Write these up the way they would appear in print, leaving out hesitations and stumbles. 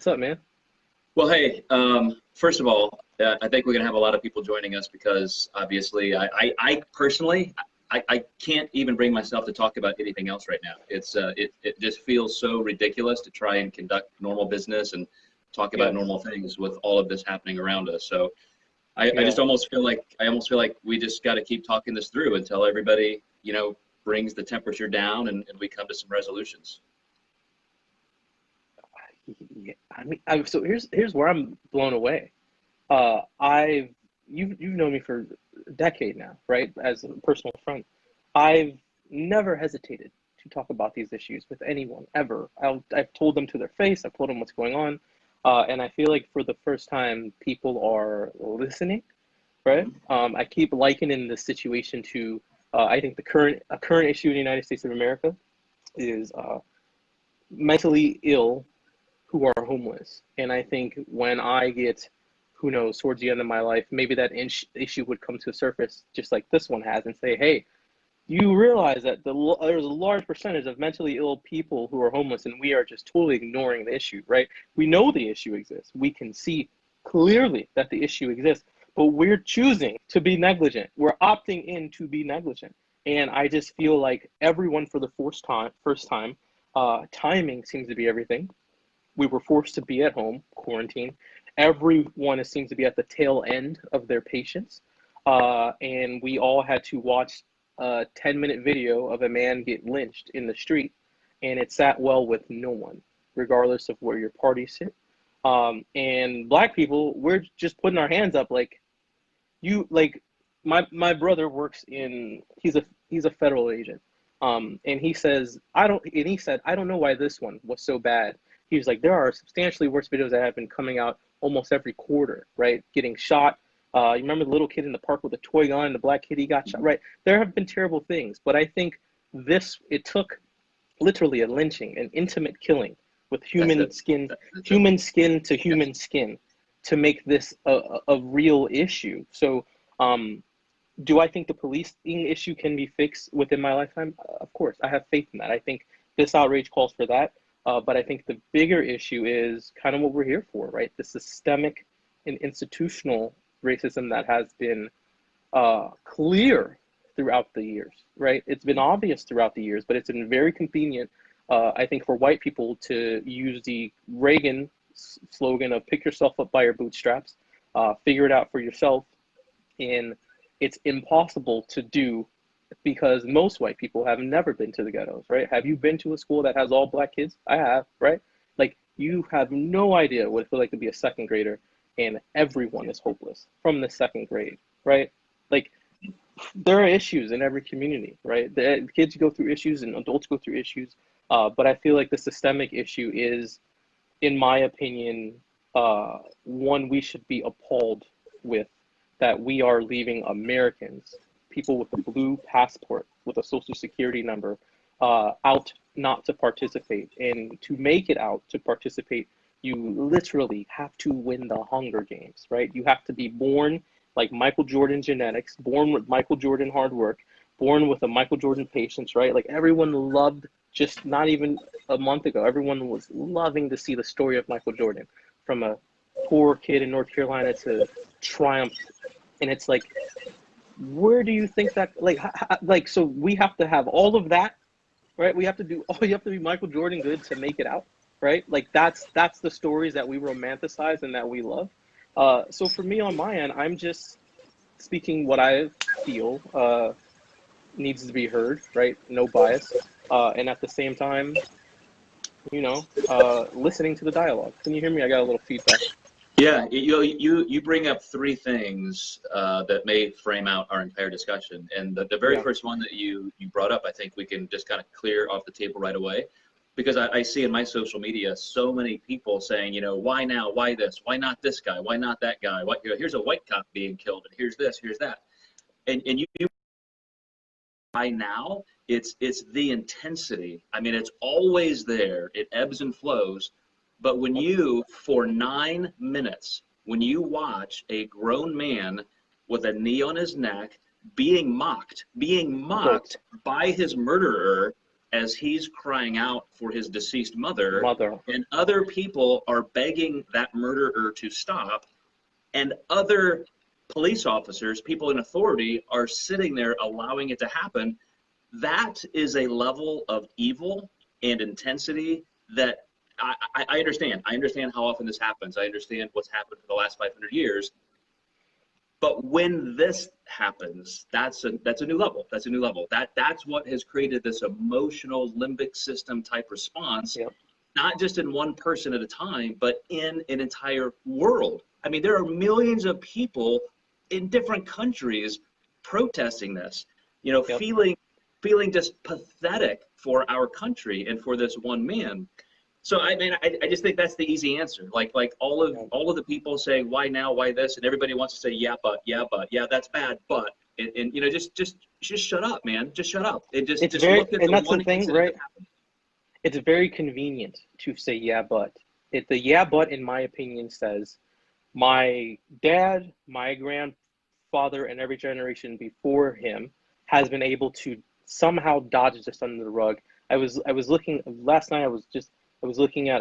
What's up, man? Well, hey, first of all, I think we're going to have a lot of people joining us because obviously I personally, I can't even bring myself to talk about anything else right now. It just feels so ridiculous to try and conduct normal business and talk about normal things with all of this happening around us. So I just almost feel like we just got to keep talking this through until everybody, brings the temperature down and we come to some resolutions. Yeah, so here's where I'm blown away. You've known me for a decade now, right? As a personal friend, I've never hesitated to talk about these issues with anyone ever. I've told them to their face. I've told them what's going on, and I feel like for the first time, people are listening, right? I keep likening the situation to I think a current issue in the United States of America is mentally ill who are homeless. And I think when I get, who knows, towards the end of my life, maybe that issue would come to the surface just like this one has and say, hey, you realize that there's a large percentage of mentally ill people who are homeless and we are just totally ignoring the issue, right? We know the issue exists. We can see clearly that the issue exists, but we're choosing to be negligent. We're opting in to be negligent. And I just feel like everyone for the first time, timing seems to be everything. We were forced to be at home, quarantine. Everyone seems to be at the tail end of their patience. And we all had to watch a 10-minute video of a man get lynched in the street. And it sat well with no one, regardless of where your party sit. And Black people, we're just putting our hands up like, my brother works he's a federal agent. And he says, I don't know why this one was so bad. He was like, there are substantially worse videos that have been coming out almost every quarter, right? Getting shot. You remember the little kid in the park with the toy gun, the black kid, he got shot, right? There have been terrible things, but I think it took literally a lynching, an intimate killing with human skin to human skin to make this a real issue. So do I think the policing issue can be fixed within my lifetime? Of course, I have faith in that. I think this outrage calls for that. But I think the bigger issue is kind of what we're here for, right? The systemic and institutional racism that has been clear throughout the years, right? It's been obvious throughout the years, but it's been very convenient, I think, for white people to use the Reagan slogan of pick yourself up by your bootstraps, figure it out for yourself. And it's impossible to do because most white people have never been to the ghettos, right? Have you been to a school that has all Black kids? I have, right? Like, you have no idea what it feels like to be a second grader and everyone is hopeless from the second grade, right? Like, there are issues in every community, right? The kids go through issues and adults go through issues, but I feel like the systemic issue is, in my opinion, one we should be appalled with, that we are leaving Americans, people with a blue passport, with a social security number, out not to participate. And to make it out to participate, you literally have to win the Hunger Games, right? You have to be born like Michael Jordan genetics, born with Michael Jordan hard work, born with a Michael Jordan patience, right? Like, everyone loved, just not even a month ago, everyone was loving to see the story of Michael Jordan from a poor kid in North Carolina to triumph. And it's like, where do you think that, like, so we have to have all of that, right? You have to be Michael Jordan good to make it out, right? Like, that's the stories that we romanticize and that we love. So for me, on my end, I'm just speaking what I feel needs to be heard, right? No bias. And at the same time, listening to the dialogue. Can you hear me? I got a little feedback. Yeah, you bring up three things that may frame out our entire discussion. And the very first one that you brought up, I think we can just kind of clear off the table right away. Because I see in my social media so many people saying, why now, why this, why not this guy, why not that guy, here's a white cop being killed, and here's this, here's that. And you why now, it's the intensity. I mean, it's always there, it ebbs and flows. But when you, for 9 minutes, when you watch a grown man with a knee on his neck being mocked by his murderer, as he's crying out for his deceased mother, Mother. and other people are begging that murderer to stop, and other police officers, people in authority, are sitting there allowing it to happen. That is a level of evil and intensity that I understand. I understand how often this happens. I understand what's happened for the last 500 years. But when this happens, that's a new level. That's a new level. That's what has created this emotional limbic system type response, Yep. not just in one person at a time, but in an entire world. I mean, there are millions of people in different countries protesting this, you know, Yep. feeling just pathetic for our country and for this one man. So I mean, I just think that's the easy answer. Like all of the people saying why now, why this, and everybody wants to say yeah, but that's bad, but and you know just shut up, man. Just shut up. And just look at and that's one the thing, incident right? that happened. It's very convenient to say yeah, but. The yeah, but in my opinion says my dad, my grandfather, and every generation before him has been able to somehow dodge this under the rug. I was looking last night. I was looking at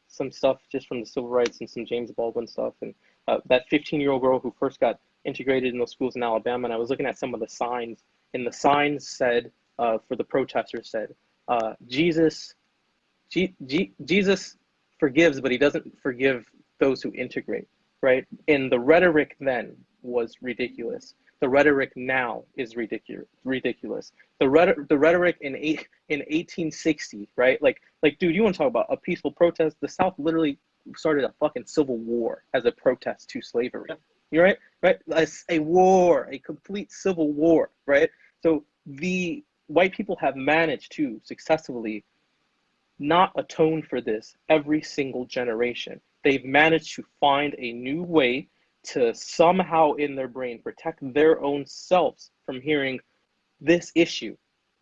some stuff just from the civil rights and some James Baldwin stuff, and that 15-year-old girl who first got integrated in those schools in Alabama. And I was looking at some of the signs, and the signs said for the protesters said, Jesus forgives, but he doesn't forgive those who integrate, right? And the rhetoric then was ridiculous. The rhetoric now is ridiculous. The rhetoric in 1860, right? Like, dude, you want to talk about a peaceful protest? The South literally started a fucking civil war as a protest to slavery. You're right, right? A war, a complete civil war, right? So the white people have managed to successfully not atone for this every single generation. They've managed to find a new way to somehow in their brain protect their own selves from hearing this issue,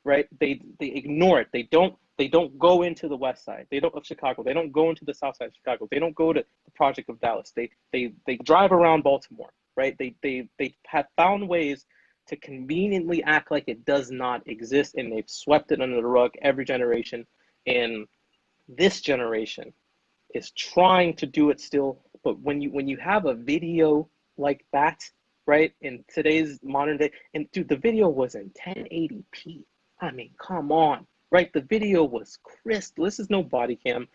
right? They ignore it. They don't go into the west side. They don't of Chicago. They don't go into the south side of Chicago. They don't go to the Project of Dallas. They drive around Baltimore, right? They have found ways to conveniently act like it does not exist, and they've swept it under the rug every generation. And this generation is trying to do it still. But when you have a video like that, right, in today's modern day, and dude, the video was in 1080p. I mean, come on, right? The video was crystal. This is no body cam.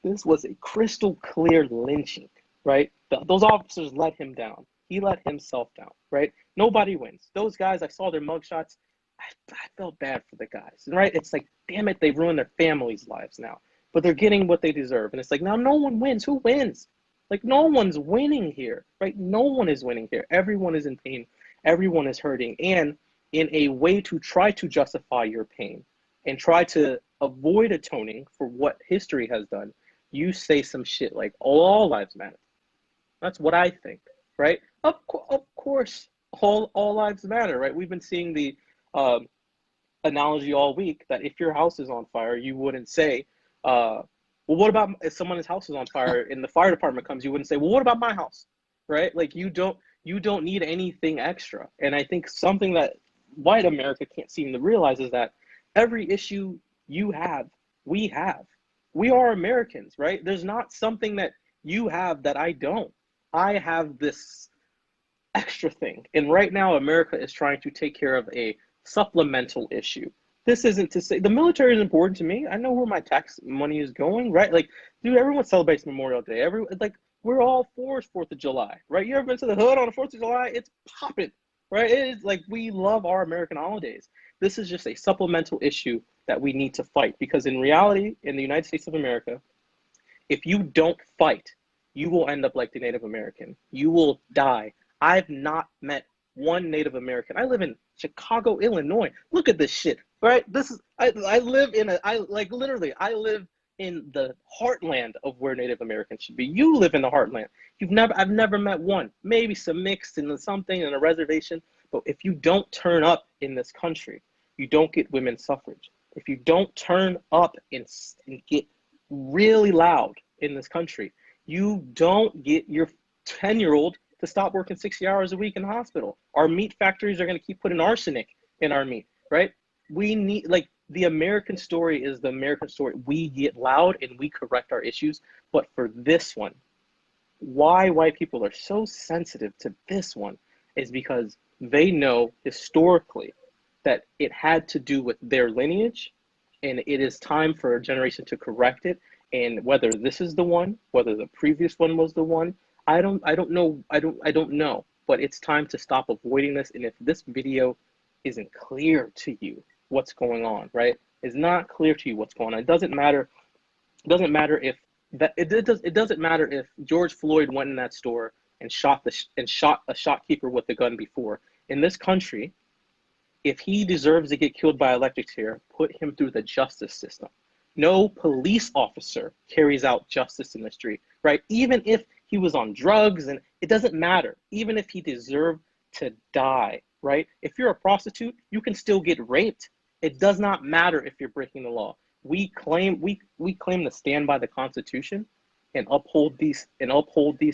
This was a crystal clear lynching, right? Those officers let him down. He let himself down, right? Nobody wins. Those guys, I saw their mugshots. I felt bad for the guys, right? It's like, damn it, they've ruined their families' lives now. But they're getting what they deserve. And it's like, now no one wins. Who wins? Like, no one's winning here, right? No one is winning here. Everyone is in pain. Everyone is hurting. And in a way to try to justify your pain and try to avoid atoning for what history has done, you say some shit like, all lives matter. That's what I think, right? Of course, all lives matter, right? We've been seeing the analogy all week that if your house is on fire, you wouldn't say, well, what about if someone's house is on fire and the fire department comes? You wouldn't say, well, what about my house, right? Like you don't need anything extra. And I think something that white America can't seem to realize is that every issue you have, we have. We are Americans, right? There's not something that you have that I don't. I have this extra thing. And right now, America is trying to take care of a supplemental issue. This isn't to say the military is important to me. I know where my tax money is going, right? Like, dude, everyone celebrates Memorial Day. We're all for 4th of July, right? You ever been to the hood on the 4th of July? It's popping, right? It is like we love our American holidays. This is just a supplemental issue that we need to fight because in reality, in the United States of America, if you don't fight, you will end up like the Native American. You will die. I've not met one Native American. I live in Chicago, Illinois. Look at this shit, right? I live in I live in the heartland of where Native Americans should be. You live in the heartland. I've never met one. Maybe some mixed and something in a reservation. But if you don't turn up in this country, you don't get women's suffrage. If you don't turn up and get really loud in this country, you don't get your 10-year-old to stop working 60 hours a week in the hospital. Our meat factories are going to keep putting arsenic in our meat, right? We need, like, the American story is the American story. We get loud and we correct our issues. But for this one, why white people are so sensitive to this one is because they know historically that it had to do with their lineage, and it is time for a generation to correct it. And whether this is the one, whether the previous one was the one, I don't know. But it's time to stop avoiding this. And if this video isn't clear to you what's going on, right? It's not clear to you what's going on. It doesn't matter. It doesn't matter if that it doesn't matter if George Floyd went in that store and shot a shopkeeper with a gun before. In this country, if he deserves to get killed by electric chair, put him through the justice system. No police officer carries out justice in the street, right? Even if he was on drugs, and it doesn't matter. Even if he deserved to die, right? If you're a prostitute, you can still get raped. It does not matter if you're breaking the law. We claim to stand by the Constitution and uphold these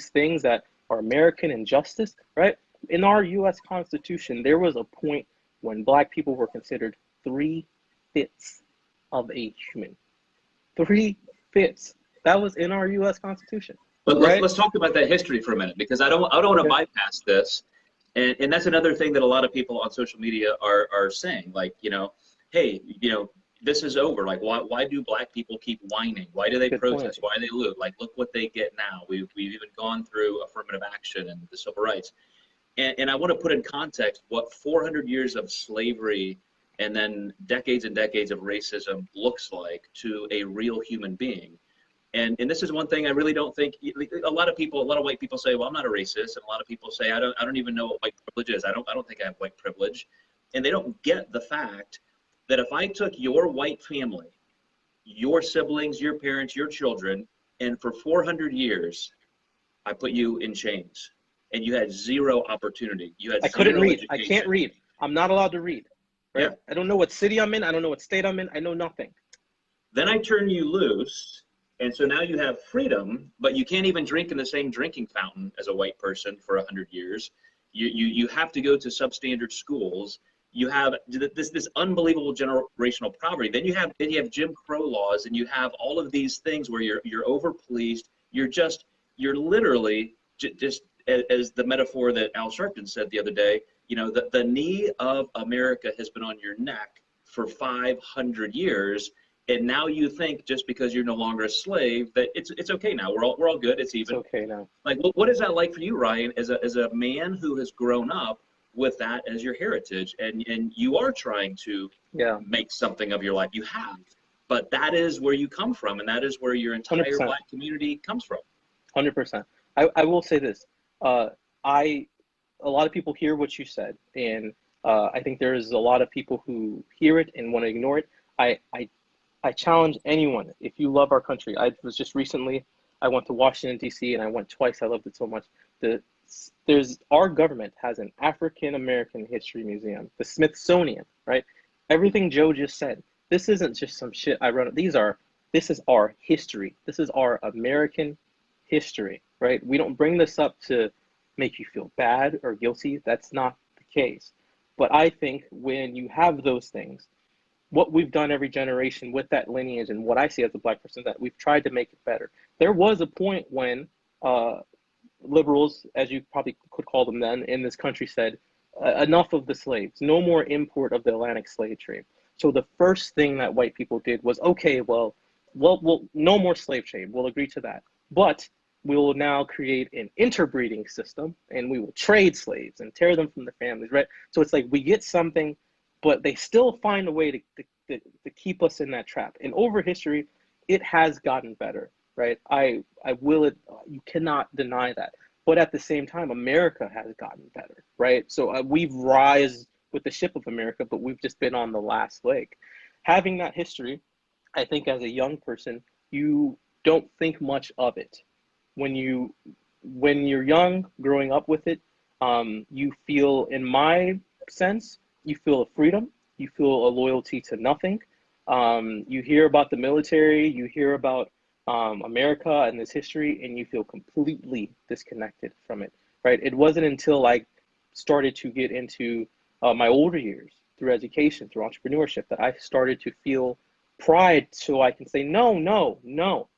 things that are American and justice, right? In our U.S. Constitution, there was a point when Black people were considered 3/5 of a human. 3/5. That was in our U.S. Constitution. But right? let's talk about that history for a minute, because I don't want to bypass this, and that's another thing that a lot of people on social media are saying, like, hey, this is over. Like, why do Black people keep whining? Why do they protest? Why do they loot? Like, look what they get now. We've even gone through affirmative action and the civil rights. And I want to put in context what 400 years of slavery and then decades and decades of racism looks like to a real human being. And this is one thing I really don't think, a lot of white people say, well, I'm not a racist. And a lot of people say, I don't even know what white privilege is. I don't think I have white privilege. And they don't get the fact that if I took your white family, your siblings, your parents, your children, and for 400 years, I put you in chains, and you had zero opportunity. I couldn't read. Education. I can't read. I'm not allowed to read. Right? Yeah. I don't know what city I'm in. I don't know what state I'm in. I know nothing. Then I turn you loose, and so now you have freedom, but you can't even drink in the same drinking fountain as a white person for 100 years. You have to go to substandard schools. You have this unbelievable generational poverty. Then you have Jim Crow laws, and you have all of these things where you're over-policed. You're literally just as the metaphor that Al Sharpton said the other day. The knee of America has been on your neck for 500 years, and now you think just because you're no longer a slave that it's okay now. We're all good. It's even. It's okay now. Like, what is that like for you, Ryan, as a man who has grown up with that as your heritage, and you are trying to make something of your life? You have, but that is where you come from, and that is where your entire 100%. Black community comes from. 100%. I will say this. A lot of people hear what you said, and I think there's a lot of people who hear it and want to ignore it. I challenge anyone, if you love our country. I was just recently, I went to Washington, D.C., and I went twice. I loved it so much. Our government has an African-American history museum, the Smithsonian, right? Everything Joe just said, this isn't just some shit I wrote. This is our history. This is our American history, right? We don't bring this up to make you feel bad or guilty. That's not the case. But I think when you have those things, what we've done every generation with that lineage, and what I see as a Black person, that we've tried to make it better. There was a point when liberals, as you probably could call them then, in this country said, enough of the slaves, no more import of the Atlantic slave trade. So the first thing that white people did was, okay, well, no more slave trade. We'll agree to that. But we will now create an interbreeding system, and we will trade slaves and tear them from their families, right? So it's like we get something, but they still find a way to keep us in that trap. And over history, it has gotten better, right? You cannot deny that. But at the same time, America has gotten better, right? So we've rise with the ship of America, but we've just been on the last leg. Having that history, I think as a young person, you don't think much of it. When you're young, growing up with it, you feel, in my sense, you feel a freedom, you feel a loyalty to nothing. You hear about the military, you hear about America and this history, and you feel completely disconnected from it, right? It wasn't until I started to get into my older years through education, through entrepreneurship, that I started to feel pride, so I can say, no, no, no,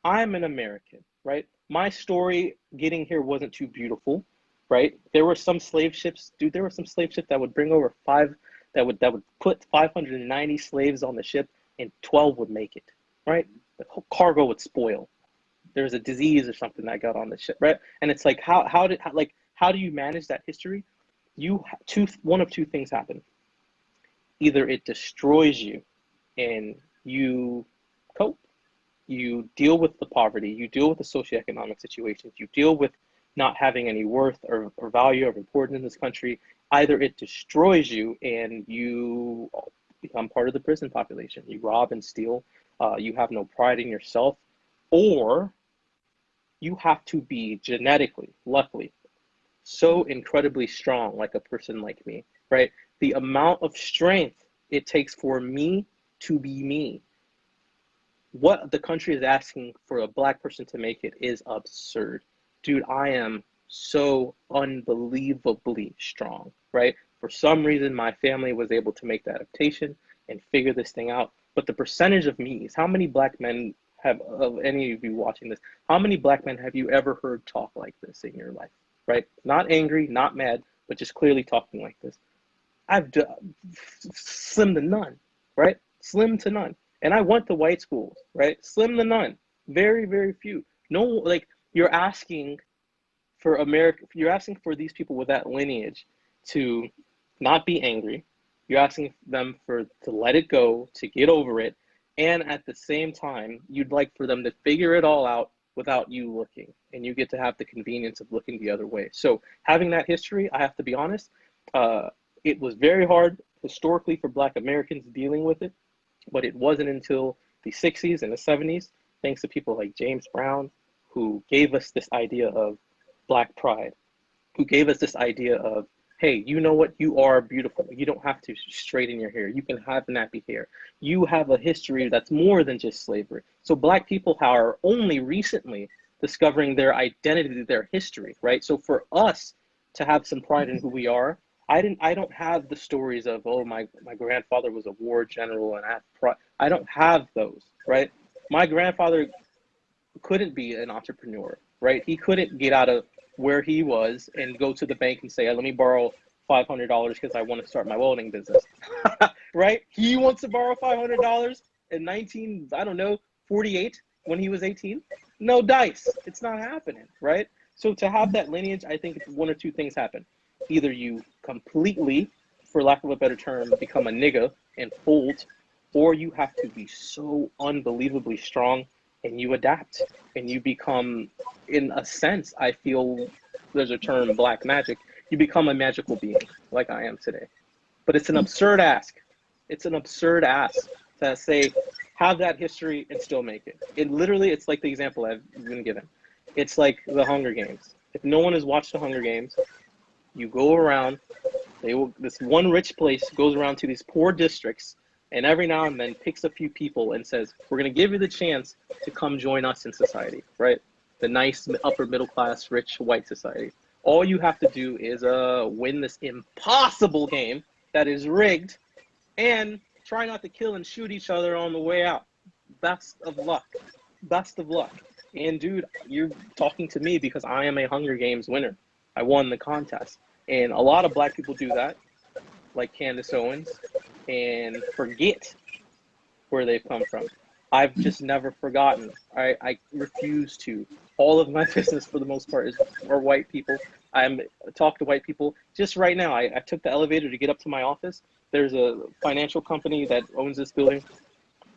I'm an American, right? My story getting here wasn't too beautiful, right? There were some slave ships, dude, there were some slave ships that would bring over that would put 590 slaves on the ship, and 12 would make it, right? The whole cargo would spoil. There was a disease or something that got on the ship, right? And it's like, how do you manage that history? One of two things happen. Either it destroys you and you cope, you deal with the poverty, you deal with the socioeconomic situations, you deal with not having any worth or value or importance in this country. Either it destroys you and you become part of the prison population. You rob and steal, you have no pride in yourself, or you have to be genetically, luckily, so incredibly strong, like a person like me, right? The amount of strength it takes for me to be me. What the country is asking for a Black person to make it is absurd. Dude, I am so unbelievably strong, right? For some reason, my family was able to make the adaptation and figure this thing out. But the percentage of me's, how many Black men have, of any of you watching this, how many Black men have you ever heard talk like this in your life, right? Not angry, not mad, but just clearly talking like this. I've slim to none, right? Slim to none. And I went to white schools, right? Slim to none. Very, very few. No, like, you're asking for America, you're asking for these people with that lineage to not be angry. You're asking them to let it go, to get over it. And at the same time, you'd like for them to figure it all out without you looking. And you get to have the convenience of looking the other way. So having that history, I have to be honest, it was very hard historically for Black Americans dealing with it. But it wasn't until the 60s and the 70s, thanks to people like James Brown, who gave us this idea of Black pride, who gave us this idea of, hey, you know what? You are beautiful. You don't have to straighten your hair. You can have nappy hair. You have a history that's more than just slavery. So Black people are only recently discovering their identity, their history, right? So for us to have some pride in who we are, I don't have the stories of, oh, my grandfather was a war general and I have pride. I don't have those, right? My grandfather couldn't be an entrepreneur, right? He couldn't get out of where he was and go to the bank and say, let me borrow $500 because I want to start my welding business, right? He wants to borrow $500 in 48 when he was 18. No dice. It's not happening, right? So to have that lineage, I think one or two things happen. Either you completely, for lack of a better term, become a nigga and fold, or you have to be so unbelievably strong and you adapt and you become, in a sense, I feel there's a term, Black magic, you become a magical being like I am today. But it's an absurd ask. It's an absurd ask to say, have that history and still make it. It's like the example I've been given. It's like the Hunger Games. If no one has watched the Hunger Games, you go around, this one rich place goes around to these poor districts and every now and then picks a few people and says, we're going to give you the chance to come join us in society, right? The nice upper middle class, rich white society. All you have to do is win this impossible game that is rigged and try not to kill and shoot each other on the way out. Best of luck. Best of luck. And dude, you're talking to me because I am a Hunger Games winner. I won the contest. And a lot of Black people do that, like Candace Owens, and forget where they've come from. I've just never forgotten. I refuse to. All of my business, for the most part, are white people. I talk to white people. Just right now, I took the elevator to get up to my office. There's a financial company that owns this building,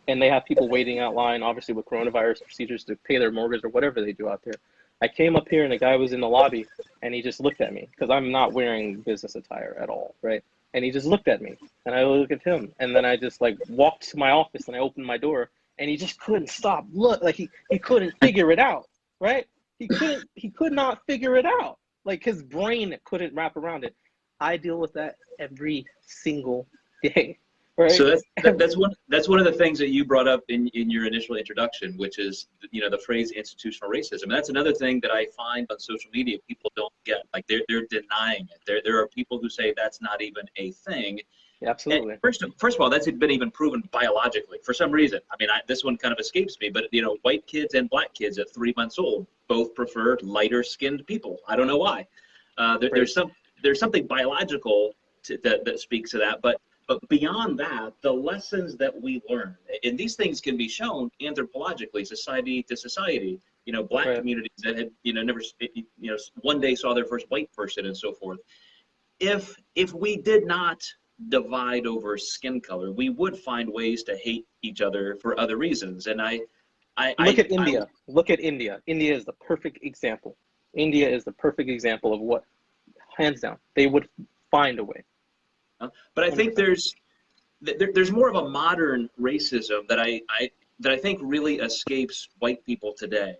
and they have people waiting out line, obviously with coronavirus procedures, to pay their mortgage or whatever they do out there. I came up here and the guy was in the lobby and he just looked at me because I'm not wearing business attire at all, right? And he just looked at me and I looked at him and then I just like walked to my office and I opened my door and he just couldn't stop. Look, like he couldn't figure it out, right? He could not figure it out. Like his brain couldn't wrap around it. I deal with that every single day. Right. So that's one of the things that you brought up in your initial introduction, which is, you know, the phrase institutional racism. And that's another thing that I find on social media people don't get. Like they're denying it. There are people who say that's not even a thing, absolutely. And first of all, that's been even proven biologically for some reason. I mean, this one kind of escapes me, but white kids and black kids at 3 months old both prefer lighter skinned people. I don't know why. There's something biological that speaks to that, but beyond that, the lessons that we learn, and these things can be shown anthropologically, society to society. Black communities that had never one day saw their first white person and so forth. If we did not divide over skin color, we would find ways to hate each other for other reasons. And look at India. Look at India. India is the perfect example. India is the perfect example of what, hands down, they would find a way. But I think there's more of a modern racism that I think really escapes white people today,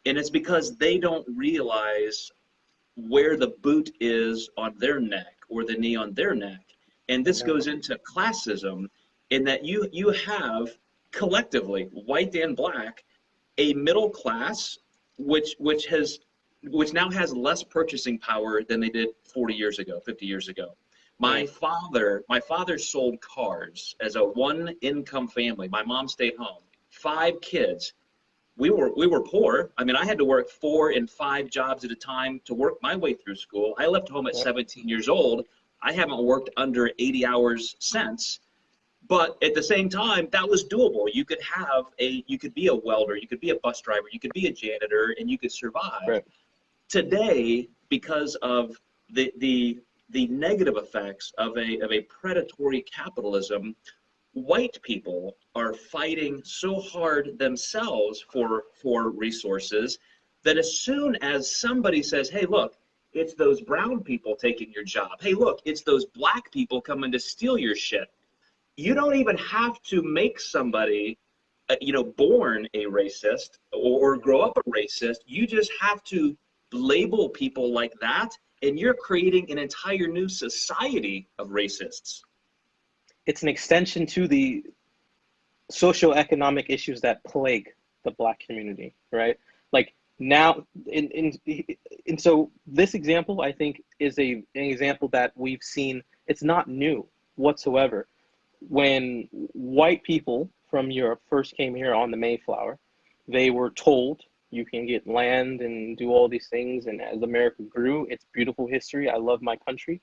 and it's because they don't realize where the boot is on their neck or the knee on their neck. And this goes into classism, in that you have collectively, white and black, a middle class which now has less purchasing power than they did 40 years ago, 50 years ago. My father sold cars as a one-income family. My mom stayed home. 5 kids. We were poor. I mean, I had to work 4 and 5 jobs at a time to work my way through school. I left home at 17 years old. I haven't worked under 80 hours since. But at the same time, that was doable. You could be a welder, you could be a bus driver, you could be a janitor, and you could survive. Right. Today, because of the negative effects of a predatory capitalism, white people are fighting so hard themselves for resources that as soon as somebody says, hey, look, it's those brown people taking your job. Hey, look, it's those black people coming to steal your shit. You don't even have to make somebody, born a racist or grow up a racist. You just have to label people like that, and you're creating an entire new society of racists. It's an extension to the socioeconomic issues that plague the black community, right? Like now, and so this example, I think, is an example that we've seen. It's not new whatsoever. When white people from Europe first came here on the Mayflower, they were told you can get land and do all these things. And as America grew, it's beautiful history. I love my country.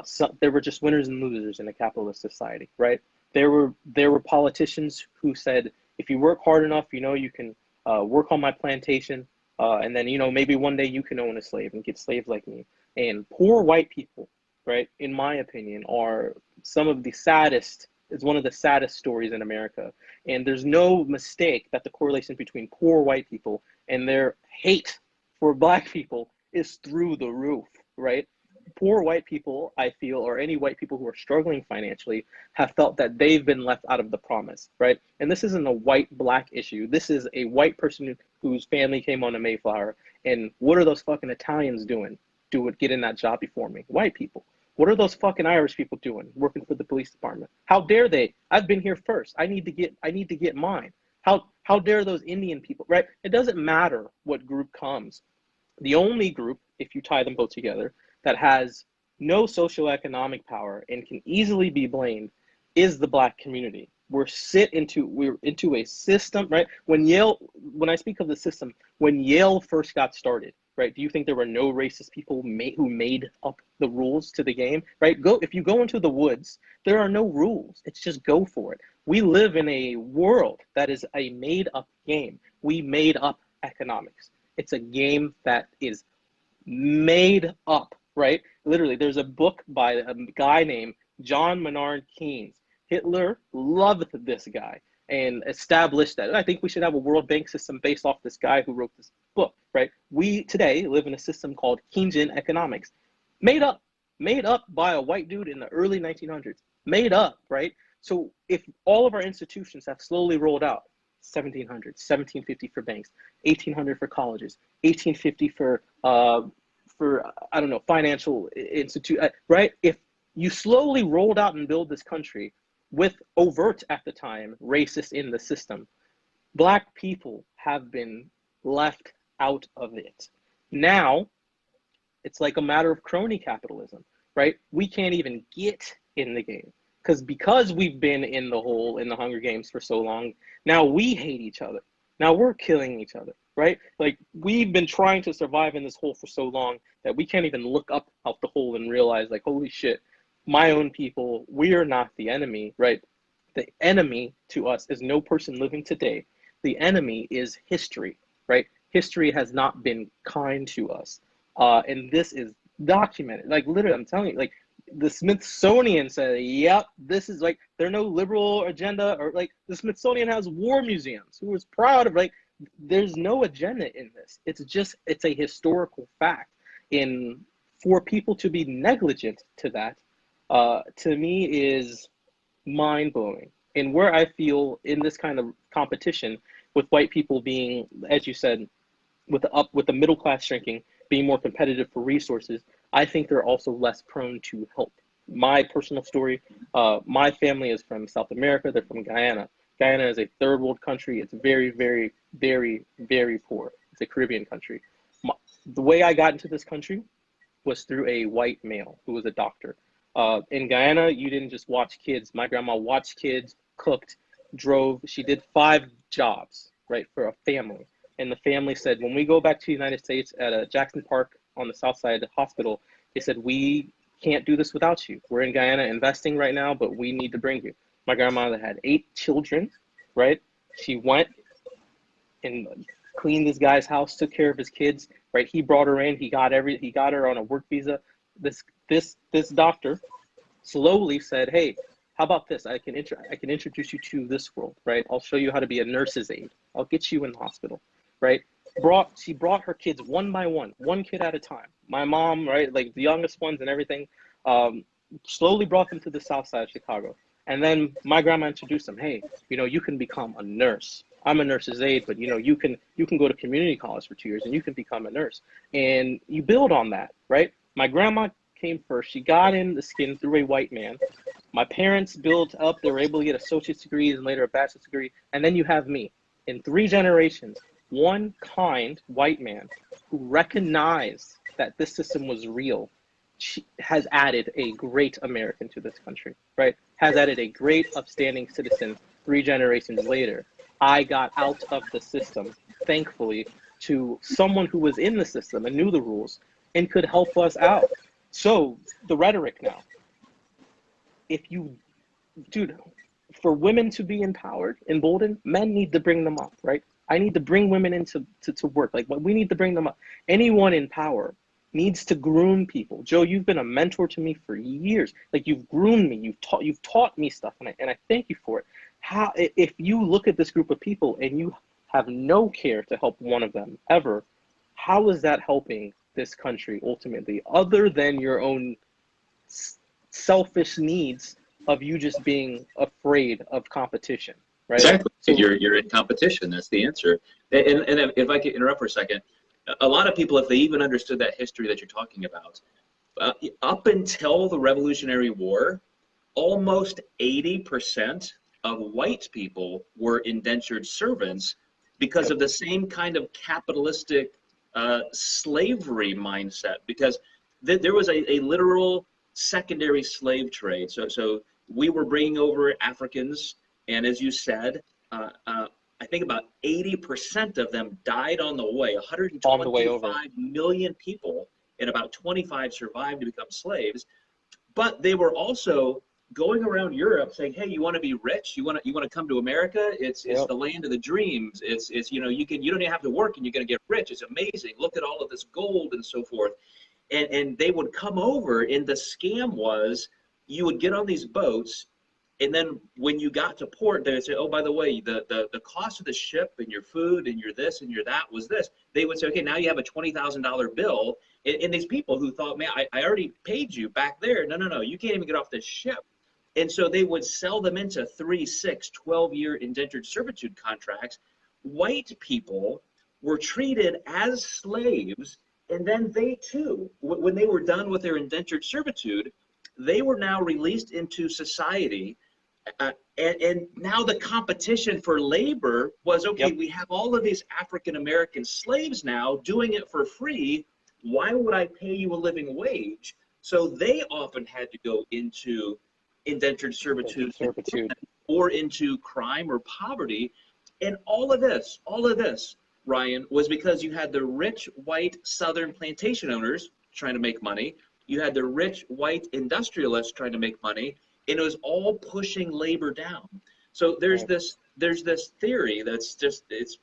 So there were just winners and losers in a capitalist society, right? There were politicians who said, if you work hard enough, you can work on my plantation, and then maybe one day you can own a slave and get slaves like me. And poor white people, right, in my opinion, are some of the saddest. It's one of the saddest stories in America. And there's no mistake that the correlation between poor white people and their hate for black people is through the roof, right? Poor white people, I feel, or any white people who are struggling financially, have felt that they've been left out of the promise, right? And this isn't a white-black issue. This is a white person whose family came on the Mayflower. And what are those fucking Italians doing? Get in that job before me. White people. What are those fucking Irish people doing, working for the police department? How dare they? I've been here first. I need to get mine. How dare those Indian people, right? It doesn't matter what group comes. The only group, if you tie them both together, that has no socioeconomic power and can easily be blamed is the black community. We're into a system, right? When I speak of the system, when Yale first got started, right? Do you think there were no racist people who made up the rules to the game, right? If you go into the woods, there are no rules. It's just go for it. We live in a world that is a made up game. We made up economics. It's a game that is made up, right? Literally, there's a book by a guy named John Maynard Keynes. Hitler loved this guy and established that. I think we should have a World Bank system based off this guy who wrote this book, right? We today live in a system called Keynesian economics, made up by a white dude in the early 1900s, made up, right? So if all of our institutions have slowly rolled out, 1700, 1750 for banks, 1800 for colleges, 1850 for I don't know, financial institute, right? If you slowly rolled out and build this country with overt, at the time, racist in the system, black people have been left out of it. Now, it's like a matter of crony capitalism, right? We can't even get in the game. because we've been in the hole in the Hunger Games for so long, now we hate each other. Now we're killing each other, right? Like, we've been trying to survive in this hole for so long that we can't even look up out the hole and realize, like, holy shit, my own people, we are not the enemy, right? The enemy to us is no person living today. The enemy is history, right? History has not been kind to us. And this is documented. Like, literally, I'm telling you, like, the Smithsonian said, yep, this is, like, there's no liberal agenda, or, like, the Smithsonian has war museums who is proud of, like, there's no agenda in this. It's a historical fact. And for people to be negligent to that, to me, is mind-blowing. And where I feel in this kind of competition with white people being, as you said, with the middle class shrinking, being more competitive for resources, I think they're also less prone to help. My personal story, my family is from South America. They're from Guyana. Guyana is a third world country. It's very, very, very, very poor. It's a Caribbean country. The way I got into this country was through a white male who was a doctor. In Guyana, you didn't just watch kids. My grandma watched kids, cooked, drove. She did 5 jobs, right, for a family. And the family said, when we go back to the United States at Jackson Park on the south side of the hospital, they said, we can't do this without you. We're in Guyana investing right now, but we need to bring you. My grandmother had 8 children, right? She went and cleaned this guy's house, took care of his kids, right? He brought her in. He got her on a work visa. This doctor slowly said, hey, how about this? I can introduce you to this world, right? I'll show you how to be a nurse's aide. I'll get you in the hospital, right? She brought her kids one by one kid at a time. My mom, right, like the youngest ones and everything, slowly brought them to the south side of Chicago. And then my grandma introduced them, hey, you can become a nurse. I'm a nurse's aide, but you can go to community college for 2 years and you can become a nurse. And you build on that, right? My grandma came first. She got in the skin through a white man. My parents built up. They were able to get associate's degrees and later a bachelor's degree. And then you have me. In 3 generations, one kind white man who recognized that this system was real has added a great American to this country, right? Has added a great upstanding citizen 3 generations later. I got out of the system, thankfully, to someone who was in the system and knew the rules and could help us out. So the rhetoric now, dude, for women to be empowered, emboldened, men need to bring them up, right? I need to bring women into to work. Like, we need to bring them up. Anyone in power needs to groom people. Joe, you've been a mentor to me for years. Like, you've groomed me. You've taught me stuff, and I thank you for it. If you look at this group of people and you have no care to help one of them ever, how is that helping this country ultimately, other than your own selfish needs of you just being afraid of competition, right? Exactly. So, you're in competition. That's the answer. And if I could interrupt for a second, a lot of people, if they even understood that history that you're talking about, up until the Revolutionary War, almost 80% of white people were indentured servants because of the same kind of capitalistic slavery mindset, because there was a literal secondary slave trade. So we were bringing over Africans, and as you said, I think about 80% of them died on the way. 125 million people, and about 25 survived to become slaves. But they were also going around Europe saying, "Hey, you want to be rich? You want to come to America? It's the land of the dreams. It's you don't even have to work and you're going to get rich. It's amazing. Look at all of this gold and so forth." And they would come over, and the scam was you would get on these boats, and then when you got to port, they would say, "Oh, by the way, the cost of the ship and your food and your this and your that was this." They would say, "Okay, now you have a $20,000 bill." And these people who thought, "Man, I already paid you back there. No, you can't even get off this ship." And so they would sell them into 3, 6, 12-year indentured servitude contracts. White people were treated as slaves, and then they too, when they were done with their indentured servitude, they were now released into society. And now the competition for labor was, okay, we have all of these African-American slaves now doing it for free. Why would I pay you a living wage? So they often had to go into indentured servitude, Servitude. or into crime or poverty. And all of this, Ryan, was because you had the rich white Southern plantation owners trying to make money. You had the rich white industrialists trying to make money, and it was all pushing labor down. So there's this theory that's just it's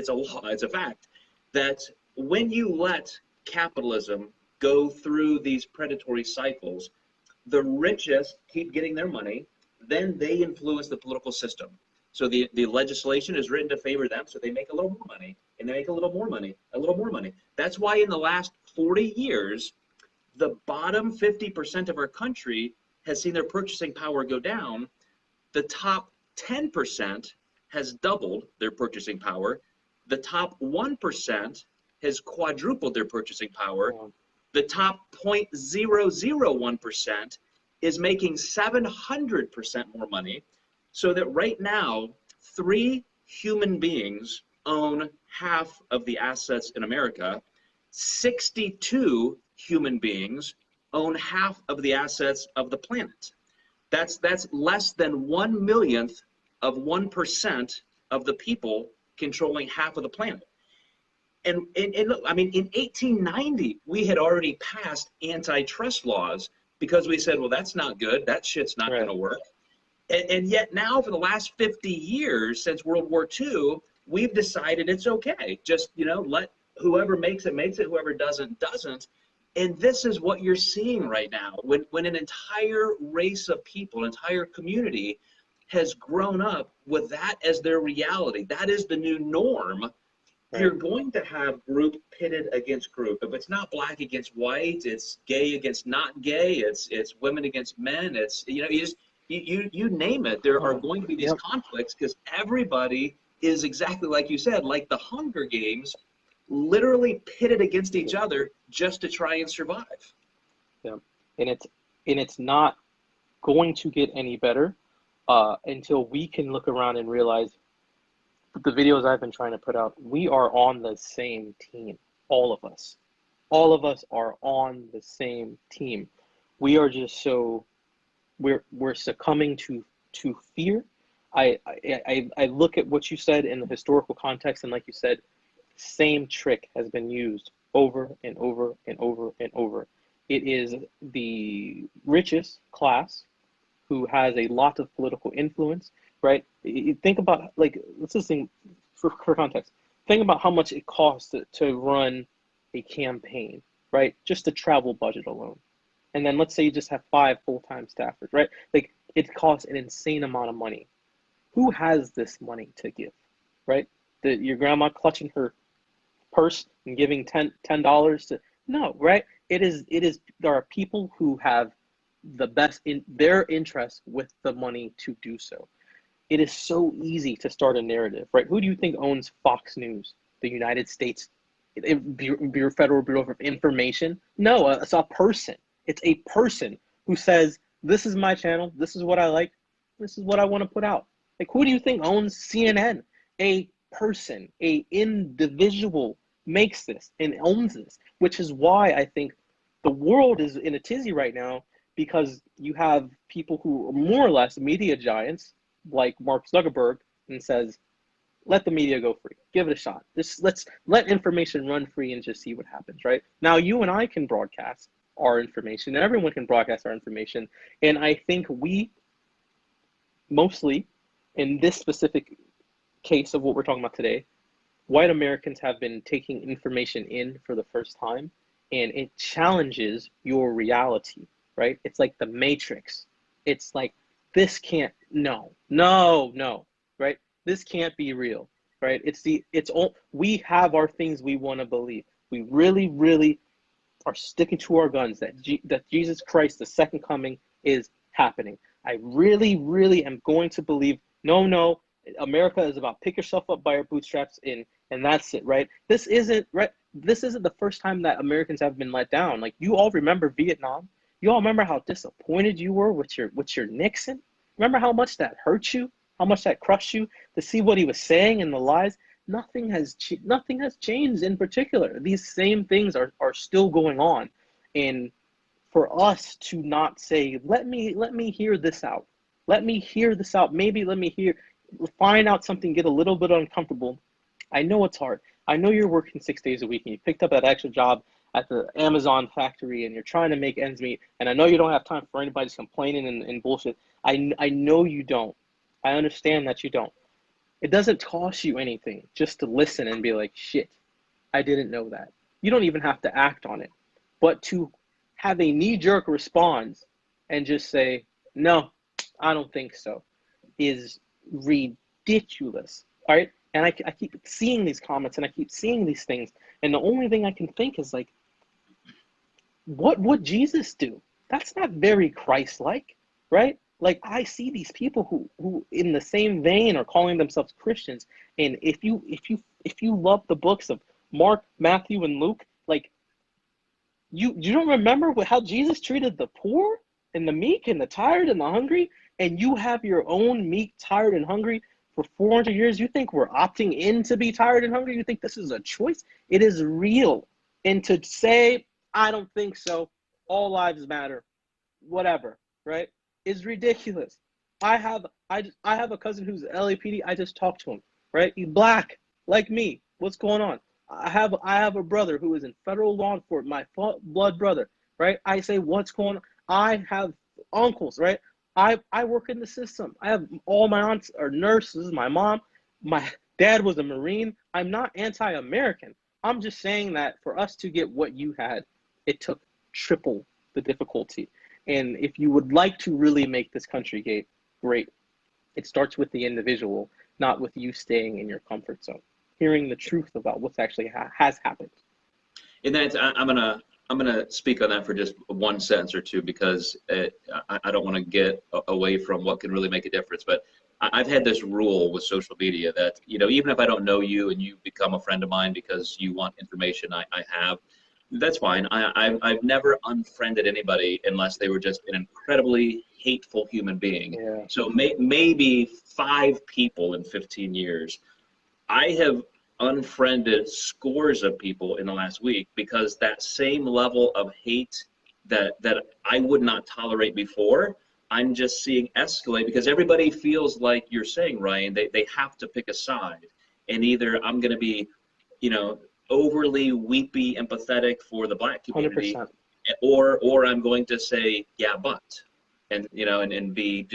a law, it's a fact, that when you let capitalism go through these predatory cycles, the richest keep getting their money, then they influence the political system. So the legislation is written to favor them, so they make a little more money, and they make a little more money, a little more money. That's why in the last 40 years, the bottom 50% of our country has seen their purchasing power go down. The top 10% has doubled their purchasing power. The top 1% has quadrupled their purchasing power. The top 0.001% is making 700% more money. So that right now, 3 human beings own half of the assets in America. 62 human beings own half of the assets of the planet. That's less than 1/1,000,000th of 1% of the people controlling half of the planet. And look, I mean, in 1890, we had already passed antitrust laws because we said, well, that's not good. That shit's not going to work. And yet now, for the last 50 years, since World War II, we've decided it's okay. Just, let whoever makes it, whoever doesn't. And this is what you're seeing right now. When an entire race of people, an entire community has grown up with that as their reality, that is the new norm, you're going to have group pitted against group. If it's not black against white, it's gay against not gay, it's women against men, it's, you name it, there are going to be these conflicts because everybody is exactly like you said, like the Hunger Games, literally pitted against each other just to try and survive. Yeah, and it's not going to get any better until we can look around and realize the videos I've been trying to put out, we are on the same team, all of us. All of us are on the same team. We are just we're succumbing to fear. I look at what you said in the historical context, and like you said, same trick has been used over and over and over and over. It is the richest class who has a lot of political influence, right? You think about, let's just think for context. Think about how much it costs to run a campaign, right? Just the travel budget alone. And then let's say you just have 5 full-time staffers, right? It costs an insane amount of money. Who has this money to give, right? Your grandma clutching her purse and giving $10 to, no, right? It is, there are people who have the best in their interest with the money to do so. It is so easy to start a narrative, right? Who do you think owns Fox News? The United States Federal Bureau of Information? No, it's a person. It's a person who says, this is my channel, this is what I like, this is what I want to put out. Who do you think owns CNN? A person, a individual makes this and owns this, which is why I think the world is in a tizzy right now, because you have people who are more or less media giants like Mark Zuckerberg and says, let the media go free, give it a shot. Let's let information run free and just see what happens, right? Now you and I can broadcast our information, and everyone can broadcast our information. And I think we, mostly in this specific case of what we're talking about today, white Americans have been taking information in for the first time, and it challenges your reality, right? It's like the Matrix. It's like, this can't, no, right? This can't be real, right? We have our things we want to believe. We really, really are sticking to our guns that Jesus Christ, the second coming, is happening. I really, really am going to believe, no, America is about pick yourself up by your bootstraps and that's it, right? This isn't the first time that Americans have been let down. You all remember Vietnam. You all remember how disappointed you were with your Nixon? Remember how much that hurt you? How much that crushed you to see what he was saying and the lies? Nothing has changed in particular. These same things are still going on. And for us to not say, let me hear this out. Let me hear this out. Maybe let me find out something, get a little bit uncomfortable. I know it's hard. I know you're working 6 days a week and you picked up that extra job at the Amazon factory and you're trying to make ends meet. And I know you don't have time for anybody's complaining and bullshit. I know you don't. I understand that you don't. It doesn't cost you anything just to listen and be like, shit, I didn't know that. You don't even have to act on it. But to have a knee-jerk response and just say, no, I don't think so, is ridiculous. All right? And I keep seeing these comments and I keep seeing these things. And the only thing I can think is like, what would Jesus do? That's not very Christ-like, right? Like I see these people who in the same vein are calling themselves Christians. And if you love the books of Mark, Matthew, and Luke, like you don't remember how Jesus treated the poor and the meek and the tired and the hungry, and you have your own meek, tired, and hungry for 400 years. You think we're opting in to be tired and hungry? You think this is a choice? It is real. And to say, I don't think so, all lives matter, whatever, right, is ridiculous. I have a cousin who's LAPD. I just talked to him, right? He's black, like me. What's going on? I have a brother who is in federal law enforcement, my blood brother, right? I say, what's going on? I have uncles, right? I work in the system. I have all my aunts are nurses, my mom, my dad was a Marine. I'm not anti-American. I'm just saying that for us to get what you had, it took triple the difficulty. And if you would like to really make this country great, it starts with the individual, not with you staying in your comfort zone, hearing the truth about what's actually has happened. And that's, I'm gonna speak on that for just one sentence or two, because I don't want to get away from what can really make a difference. But I've had this rule with social media that, you know, even if I don't know you and you become a friend of mine because you want information I have, that's fine. I've never unfriended anybody unless they were just an incredibly hateful human being. Yeah. So maybe 5 people in 15 years. I have unfriended scores of people in the last week because that same level of hate that I would not tolerate before, I'm just seeing escalate, because everybody feels like you're saying, Ryan, they have to pick a side. And either I'm going to be, you know, overly weepy, empathetic for the black community, 100%. or I'm going to say, yeah, but. And, you know, and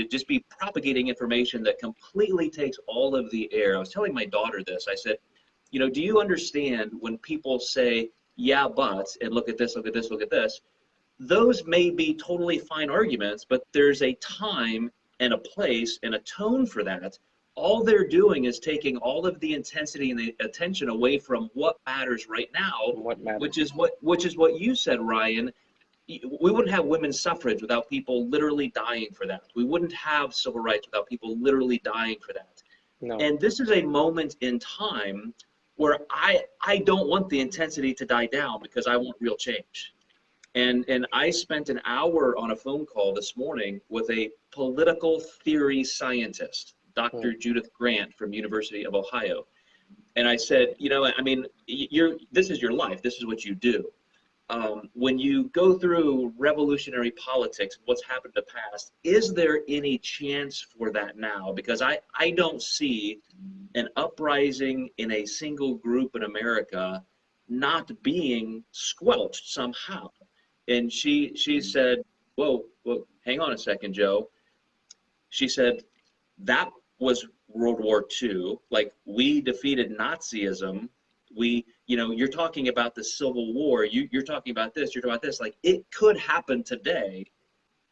just be propagating information that completely takes all of the air. I was telling my daughter this. I said, you know, do you understand when people say, yeah, but, and look at this, look at this, look at this, those may be totally fine arguments, but there's a time and a place and a tone for that. All they're doing is taking all of the intensity and the attention away from what matters right now, which is what you said, Ryan. We wouldn't have women's suffrage without people literally dying for that. We wouldn't have civil rights without people literally dying for that. No. And this is a moment in time where I don't want the intensity to die down, because I want real change. And I spent an hour on a phone call this morning with a political theory scientist, Dr. Judith Grant from University of Ohio. And I said, you know, I mean, this is your life. This is what you do. When you go through revolutionary politics, what's happened in the past, is there any chance for that now? Because I don't see an uprising in a single group in America not being squelched somehow. And she said, whoa, hang on a second, Joe. She said, that was World War II. Like, we defeated Nazism. You know, you're talking about the Civil War. You're talking about this. You're talking about this. Like, it could happen today,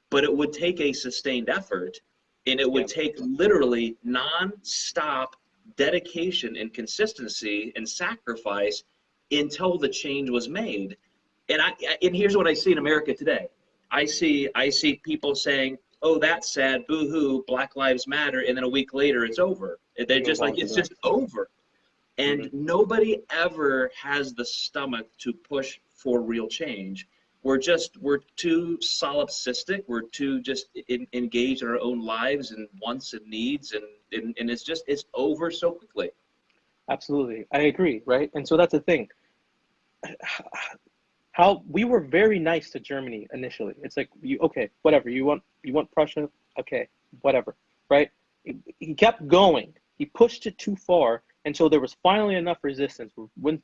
but it would take a sustained effort, and it would take literally non-stop dedication and consistency and sacrifice until the change was made. And here's what I see in America today. I see people saying, oh, that's sad, boo-hoo, Black Lives Matter, and then a week later it's over. They're just like, it's just over. And nobody ever has the stomach to push for real change. We're too solipsistic. We're too just engaged in our own lives and wants and needs, and it's over so quickly. Absolutely. I agree, right? And so that's the thing. how we were very nice to Germany initially. It's like, okay, whatever, you want Prussia, okay, whatever, right? He kept going. He pushed it too far, and so there was finally enough resistance. When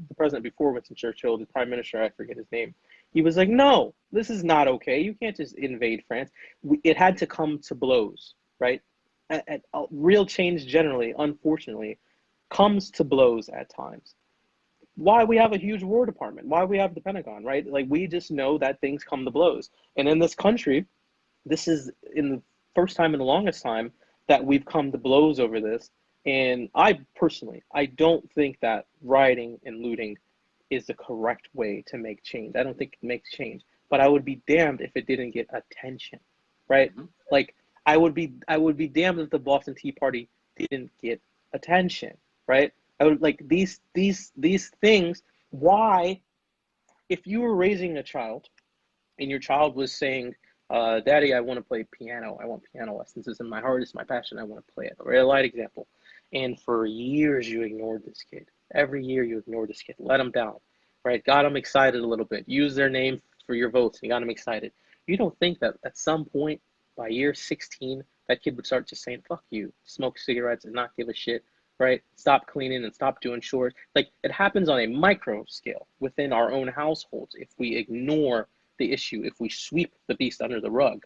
the president before Winston Churchill, the prime minister, I forget his name, he was like, no, this is not okay. You can't just invade France. It had to come to blows, right? Real change generally, unfortunately, comes to blows at times. Why we have a huge War Department, why we have the Pentagon, right? Like, we just know that things come to blows. And in this country, this is in the first time in the longest time that we've come to blows over this. And I personally, I don't think that rioting and looting is the correct way to make change. I don't think it makes change, but I would be damned if it didn't get attention, right? Mm-hmm. Like, I would be damned if the Boston Tea Party didn't get attention, right? I would like these things. Why, if you were raising a child and your child was saying, Daddy, I want to play piano. I want piano lessons. This is my heart. It's my passion. I want to play it. A light example. And for years you ignored this kid. Every year you ignored this kid. Let him down, right? Got him excited a little bit. Use their name for your votes. And you got him excited. You don't think that at some point by year 16, that kid would start just saying, fuck you, smoke cigarettes and not give a shit, right? Stop cleaning and stop doing chores. Like, it happens on a micro scale within our own households if we ignore the issue, if we sweep the beast under the rug.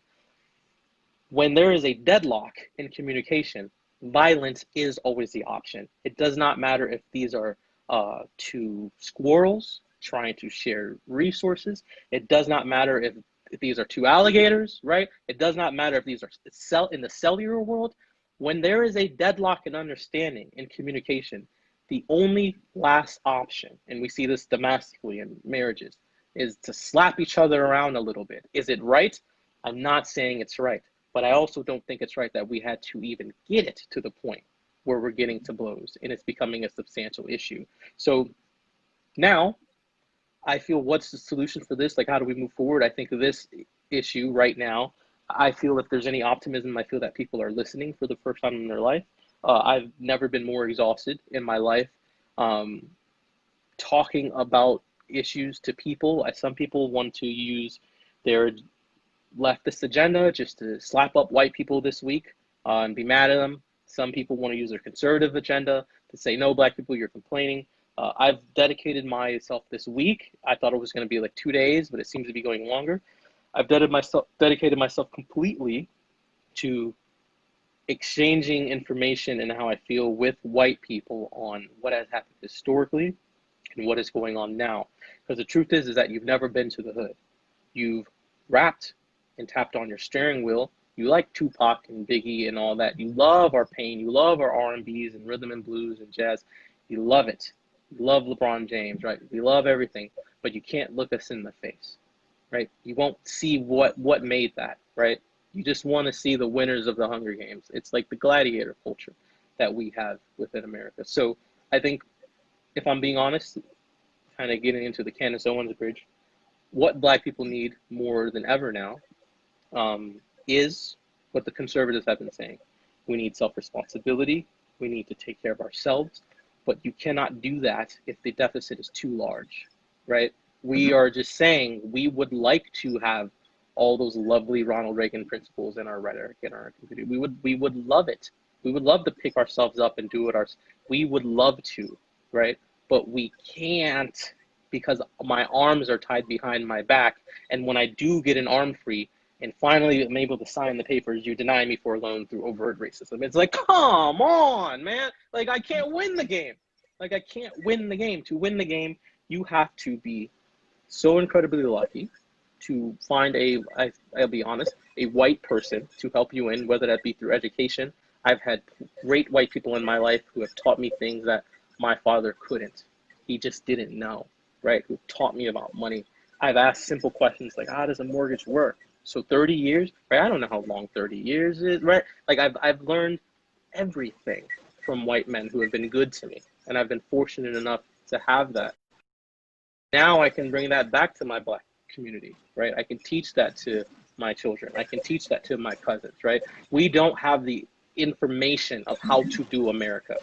When there is a deadlock in communication, violence is always the option. It does not matter if these are two squirrels trying to share resources. It does not matter if these are two alligators, right? It does not matter if these are in the cellular world. When there is a deadlock in understanding in communication, the only last option, and we see this domestically in marriages, is to slap each other around a little bit. Is it right? I'm not saying it's right, but I also don't think it's right that we had to even get it to the point where we're getting to blows and it's becoming a substantial issue. So now I feel, what's the solution for this? Like, how do we move forward? I think this issue right now, I feel if there's any optimism, I feel that people are listening for the first time in their life. I've never been more exhausted in my life talking about issues to people. Some people want to use their leftist agenda just to slap up white people this week and be mad at them. Some people want to use their conservative agenda to say, no, black people, you're complaining. I've dedicated myself this week. I thought it was going to be like 2 days, but it seems to be going longer. I've dedicated myself completely to exchanging information and how I feel with white people on what has happened historically and what is going on now. Because the truth is that you've never been to the hood. You've rapped and tapped on your steering wheel. You like Tupac and Biggie and all that. You love our pain. You love our R&Bs and rhythm and blues and jazz. You love it. You love LeBron James, right? We love everything, but you can't look us in the face, right? You won't see what made that, right? You just want to see the winners of the Hunger Games. It's like the gladiator culture that we have within America. So I think, if I'm being honest, kind of getting into the Candace Owens bridge, what black people need more than ever now is what the conservatives have been saying. We need self-responsibility. We need to take care of ourselves. But you cannot do that if the deficit is too large, right? We are just saying we would like to have all those lovely Ronald Reagan principles in our rhetoric, in our community. We would love it. We would love to pick ourselves up and do it ourselves. We would love to, right? But we can't, because my arms are tied behind my back. And when I do get an arm free and finally I'm able to sign the papers, you deny me for a loan through overt racism. It's like, come on, man. Like, I can't win the game. Like, I can't win the game. To win the game, you have to be so incredibly lucky to find I'll be honest, a white person to help you in, whether that be through education. I've had great white people in my life who have taught me things that my father couldn't. He just didn't know, right? Who taught me about money. I've asked simple questions like, how does a mortgage work? So 30 years, right? I don't know how long 30 years is, right? Like, I've learned everything from white men who have been good to me. And I've been fortunate enough to have that. Now I can bring that back to my black community, right? I can teach that to my children. I can teach that to my cousins, right? We don't have the information of how to do America.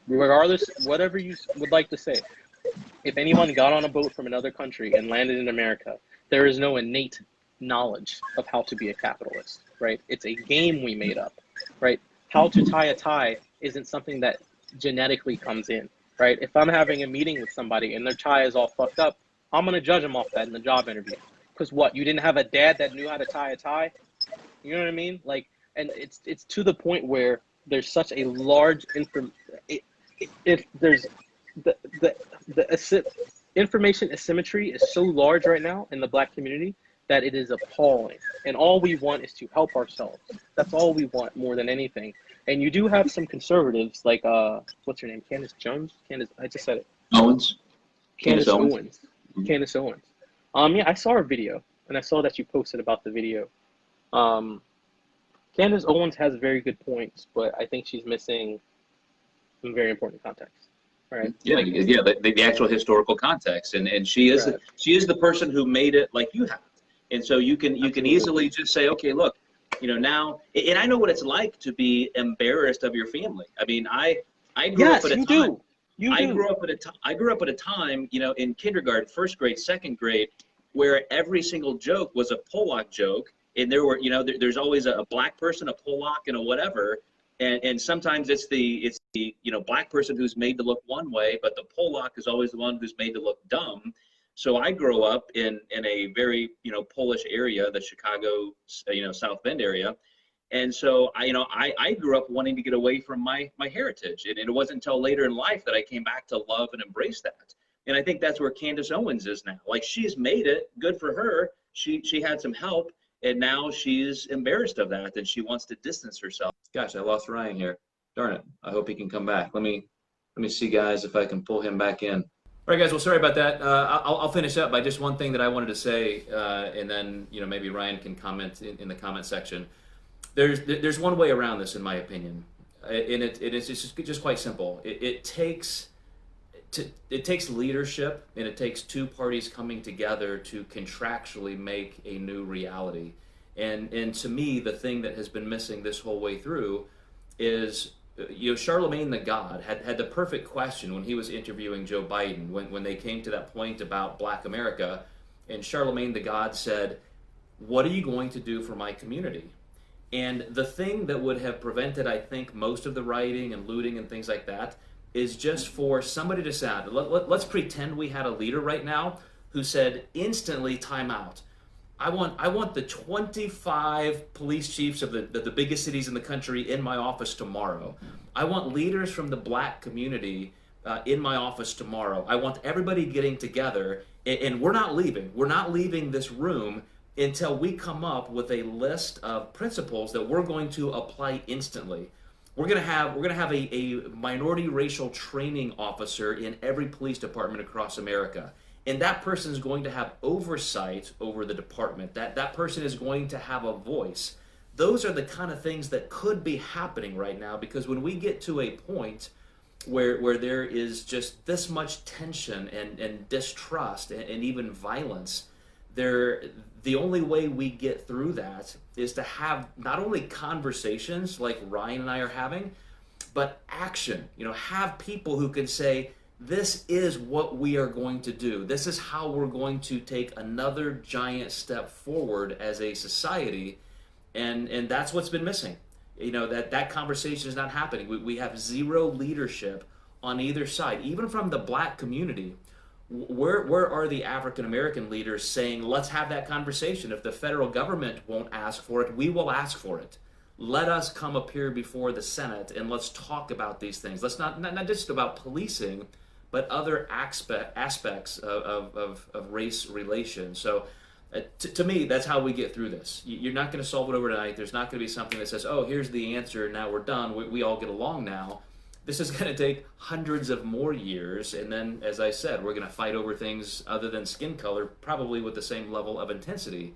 Regardless, whatever you would like to say, If anyone got on a boat from another country and landed in America, there is no innate knowledge of how to be a capitalist, right? It's a game we made up, right? How to tie a tie isn't something that genetically comes in, right? If I'm having a meeting with somebody and their tie is all fucked up, I'm going to judge them off that in the job interview. Because what, you didn't have a dad that knew how to tie a tie? You know what I mean? Like, and it's to the point where there's such a large if there's the information asymmetry is so large right now in the Black community that it is appalling. And all we want is to help ourselves. That's all we want more than anything. And you do have some conservatives like what's her name? Candace Jones? I just said it. Owens. Candace Owens. Candace Owens. Yeah, I saw her video and I saw that you posted about the video. Candace Owens has very good points, but I think she's missing some very important context. Right. Yeah, like, the actual historical context, and she is right. She is the person who made it like you have, and so you can easily just say, okay, look, now, and I know what it's like to be embarrassed of your family. I mean, I grew up at a time. I grew up at a time, in kindergarten, first grade, second grade, where every single joke was a Polak joke, and there were, there's always a black person, a Polak, and a whatever. And sometimes it's the black person who's made to look one way, but the Polak is always the one who's made to look dumb. So I grew up in a very Polish area, the Chicago South Bend area, and so I grew up wanting to get away from my heritage, and it wasn't until later in life that I came back to love and embrace that. And I think that's where Candace Owens is now. Like, she's made it, good for her. She had some help. And now she's embarrassed of that, and she wants to distance herself. Gosh, I lost Ryan here. Darn it. I hope he can come back. Let me see, guys, if I can pull him back in. All right, guys. Well, sorry about that. I'll finish up by just one thing that I wanted to say, and then maybe Ryan can comment in the comment section. There's one way around this, in my opinion, and it's just quite simple. It takes leadership, and it takes two parties coming together to contractually make a new reality. And to me, the thing that has been missing this whole way through is, Charlemagne the God had the perfect question when he was interviewing Joe Biden, when they came to that point about Black America, and Charlemagne the God said, "What are you going to do for my community?" And the thing that would have prevented, I think, most of the rioting and looting and things like that is just for somebody to say, let's pretend we had a leader right now who said instantly, time out. I want the 25 police chiefs of the biggest cities in the country in my office tomorrow. I want leaders from the Black community in my office tomorrow. I want everybody getting together, and we're not leaving. We're not leaving this room until we come up with a list of principles that we're going to apply instantly. We're gonna have a minority racial training officer in every police department across America, and that person is going to have oversight over the department. That person is going to have a voice. Those are the kind of things that could be happening right now, because when we get to a point where there is just this much tension and distrust and even violence, the only way we get through that is to have not only conversations like Ryan and I are having, but action. Have people who can say, this is what we are going to do. This is how we're going to take another giant step forward as a society. And that's what's been missing. That conversation is not happening. We have zero leadership on either side, even from the Black community. Where are the African American leaders saying, let's have that conversation? If the federal government won't ask for it, we will ask for it. Let us come appear before the Senate and let's talk about these things. Let's not just about policing, but other aspects of race relations. So to me, that's how we get through this. You're not going to solve it overnight. There's not going to be something that says, oh, here's the answer, now we're done, we all get along now. This is going to take hundreds of more years, and then, as I said, we're going to fight over things other than skin color, probably with the same level of intensity.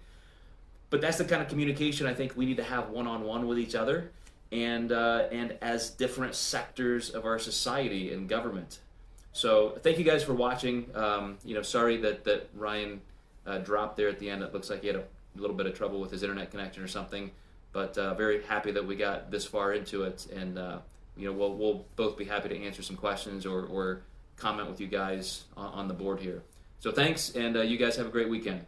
But that's the kind of communication I think we need to have one-on-one with each other, and as different sectors of our society and government. So thank you guys for watching. Sorry that Ryan dropped there at the end. It looks like he had a little bit of trouble with his internet connection or something, but very happy that we got this far into it, and we'll both be happy to answer some questions or comment with you guys on the board here. So thanks, and you guys have a great weekend.